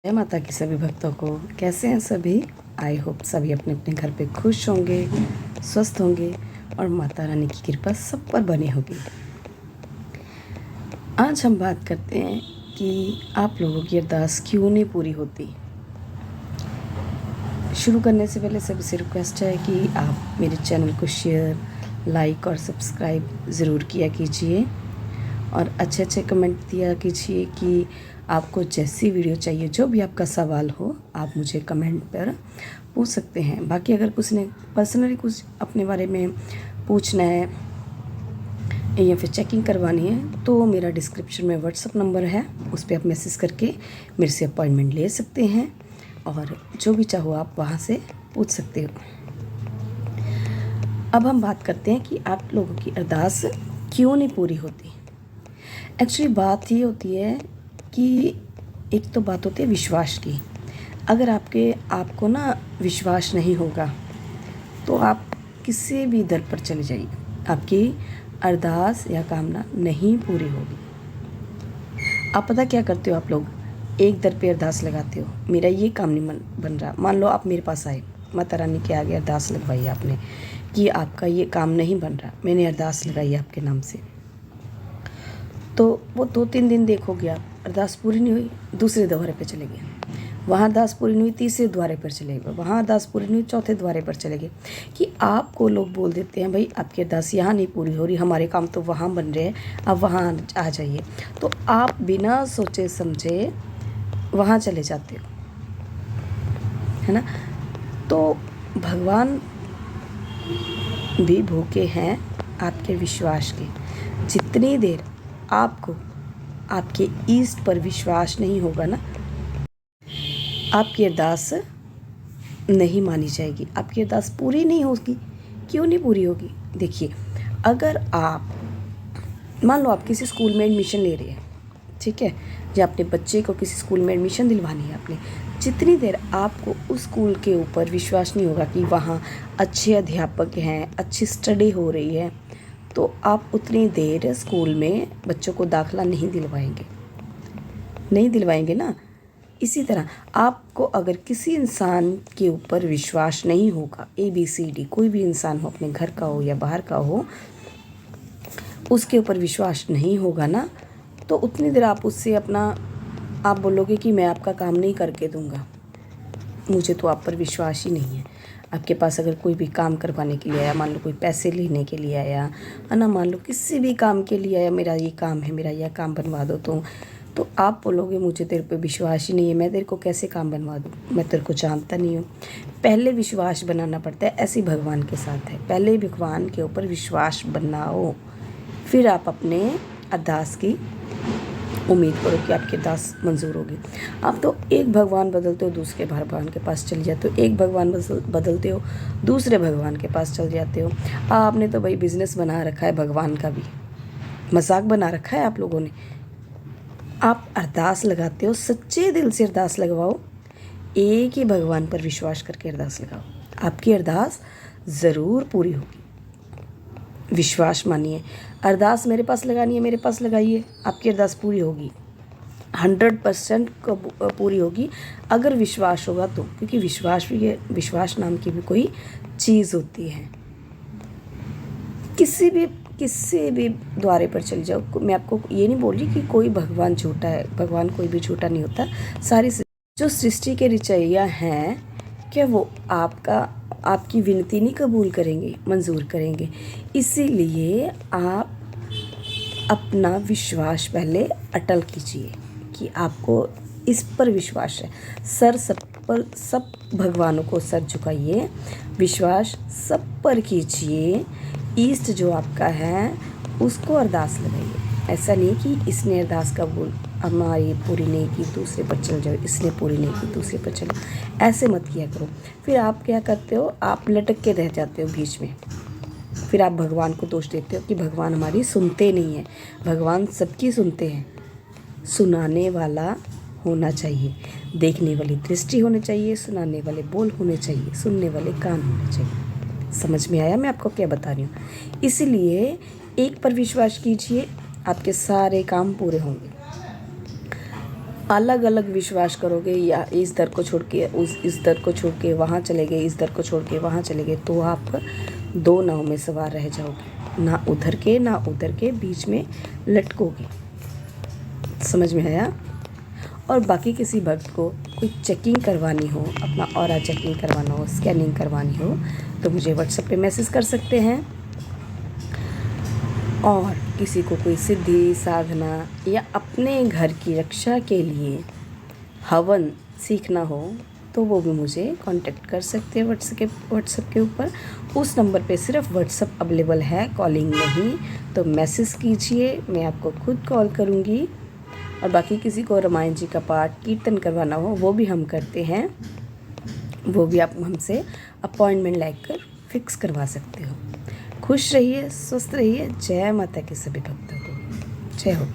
जय माता की सभी भक्तों को। कैसे हैं सभी? आई होप सभी अपने अपने घर पे खुश होंगे, स्वस्थ होंगे और माता रानी की कृपा सब पर बनी होगी। आज हम बात करते हैं कि आप लोगों की अरदास क्यों नहीं पूरी होती। शुरू करने से पहले सभी से रिक्वेस्ट है कि आप मेरे चैनल को शेयर, लाइक और सब्सक्राइब ज़रूर किया कीजिए और अच्छे अच्छे कमेंट दिया कीजिए कि आपको जैसी वीडियो चाहिए। जो भी आपका सवाल हो आप मुझे कमेंट पर पूछ सकते हैं। बाकी अगर कुछ ने पर्सनली कुछ अपने बारे में पूछना है या फिर चेकिंग करवानी है तो मेरा डिस्क्रिप्शन में व्हाट्सअप नंबर है, उस पर आप मैसेज करके मेरे से अपॉइंटमेंट ले सकते हैं और जो भी चाहो आप वहाँ से पूछ सकते हो। अब हम बात करते हैं कि आप लोगों की अरदास क्यों नहीं पूरी होती। एक्चुअली बात ये होती है कि एक तो बात होती है विश्वास की। अगर आपको ना विश्वास नहीं होगा तो आप किसी भी दर पर चले जाइए, आपकी अरदास या कामना नहीं पूरी होगी। आप पता क्या करते हो, आप लोग एक दर पे अरदास लगाते हो, मेरा ये काम नहीं बन रहा। मान लो आप मेरे पास आए, माता रानी के आगे अरदास लगवाई आपने कि आपका ये काम नहीं बन रहा, मैंने अरदास लगाई आपके नाम से। तो वो 2-3 दिन देखोगे आप, अरदास पूरी नहीं हुई, दूसरे द्वारे पर चले गए, वहाँ अरदास पूरी नहीं हुई, तीसरे द्वारे पर चले गए, वहाँ अरदास पूरी नहीं हुई, चौथे द्वारे पर चले गए। कि आपको लोग बोल देते हैं भाई आपकी अरदास यहाँ नहीं पूरी हो रही, हमारे काम तो वहाँ बन रहे हैं, अब वहाँ आ जाइए। तो आप बिना सोचे समझे वहाँ चले जाते हो, है ना। तो भगवान भी भूखे हैं आपके विश्वास के। जितनी देर आपको आपके ईष्ट पर विश्वास नहीं होगा ना, आपकी अरदास नहीं मानी जाएगी, आपकी अरदास पूरी नहीं होगी। क्यों नहीं पूरी होगी? देखिए, अगर आप मान लो आप किसी स्कूल में एडमिशन ले रहे हैं, ठीक है, या अपने बच्चे को किसी स्कूल में एडमिशन दिलवानी है आपने, जितनी देर आपको उस स्कूल के ऊपर विश्वास नहीं होगा कि वहाँ अच्छे अध्यापक हैं, अच्छी स्टडी हो रही है, तो आप उतनी देर स्कूल में बच्चों को दाखिला नहीं दिलवाएंगे ना। इसी तरह आपको अगर किसी इंसान के ऊपर विश्वास नहीं होगा, ABCD कोई भी इंसान हो, अपने घर का हो या बाहर का हो, उसके ऊपर विश्वास नहीं होगा ना, तो उतनी देर आप उससे आप बोलोगे कि मैं आपका काम नहीं करके दूंगा, मुझे तो आप पर विश्वास ही नहीं है। आपके पास अगर कोई भी काम करवाने के लिए आया, मान लो कोई पैसे लेने के लिए आया है ना, मान लो किसी भी काम के लिए आया, मेरा ये काम है, मेरा यह काम बनवा दो, तो आप बोलोगे मुझे तेरे पे विश्वास ही नहीं है, मैं तेरे को कैसे काम बनवा दूँ, मैं तेरे को जानता नहीं हूँ। पहले विश्वास बनाना पड़ता है, ऐसे भगवान के साथ है। पहले भगवान के ऊपर विश्वास बनाओ, फिर आप अपने अरदास की उम्मीद करो कि आपकी अरदास मंजूर होगी। आप तो एक भगवान बदलते हो, दूसरे भगवान के पास चले जाते हो, एक भगवान बदलते हो, दूसरे भगवान के पास चल जाते हो। आपने तो भाई बिजनेस बना रखा है, भगवान का भी मजाक बना रखा है आप लोगों ने। आप अरदास लगाते हो, सच्चे दिल से अरदास लगवाओ, एक ही भगवान पर विश्वास करके अरदास लगाओ, आपकी अरदास ज़रूर पूरी होगी। विश्वास मानिए, अरदास मेरे पास लगानी है, मेरे पास लगाइए, आपकी अरदास पूरी होगी, 100% पूरी होगी अगर विश्वास होगा तो। क्योंकि विश्वास नाम की भी कोई चीज़ होती है। किसी भी द्वारे पर चले जाओ, मैं आपको ये नहीं बोल रही कि कोई भगवान झूठा है, भगवान कोई भी झूठा नहीं होता। सारी जो सृष्टि के रचयिया हैं, क्या वो आपकी विनती नहीं कबूल करेंगे, मंजूर करेंगे? इसीलिए आप अपना विश्वास पहले अटल कीजिए कि आपको इस पर विश्वास है। सब भगवानों को सर झुकाइए, विश्वास सब पर कीजिए। ईष्ट जो आपका है उसको अरदास लगाइए। ऐसा नहीं कि इसने अरदास कबूल हमारी पूरी नहीं की, दूसरे पर चल जाओ, इसने पूरी नहीं की, दूसरे पर चलो, ऐसे मत किया करो। फिर आप क्या करते हो, आप लटक के रह जाते हो बीच में। फिर आप भगवान को दोष देते हो कि भगवान हमारी सुनते नहीं है। भगवान सबकी सुनते हैं। सुनाने वाला होना चाहिए, देखने वाली दृष्टि होनी चाहिए, सुनाने वाले बोल होने चाहिए, सुनने वाले कान होने चाहिए। समझ में आया मैं आपको क्या बता रही हूँ? इसलिए एक पर विश्वास कीजिए, आपके सारे काम पूरे होंगे। अलग अलग विश्वास करोगे या इस दर को छोड़ के इस दर को छोड़ के वहाँ चले गए, इस दर को छोड़ के वहाँ चले गए, तो आप दो नाव में सवार रह जाओगे, ना उधर के ना उधर के, बीच में लटकोगे। समझ में आया? और बाकी किसी भक्त को कोई चेकिंग करवानी हो, अपना ऑरा चेकिंग करवाना हो, स्कैनिंग करवानी हो, तो मुझे व्हाट्सएप पे मैसेज कर सकते हैं। और किसी को कोई सिद्धि साधना या अपने घर की रक्षा के लिए हवन सीखना हो तो वो भी मुझे कांटेक्ट कर सकते हैं व्हाट्सएप के ऊपर। उस नंबर पे सिर्फ व्हाट्सएप अवेलेबल है, कॉलिंग नहीं। तो मैसेज कीजिए, मैं आपको खुद कॉल करूँगी। और बाकी किसी को रामायण जी का पाठ कीर्तन करवाना हो वो भी हम करते हैं, वो भी आप हमसे अपॉइंटमेंट लेकर फिक्स करवा सकते हो। खुश रहिए, स्वस्थ रहिए। जय माता की सभी भक्तों को। जय हो।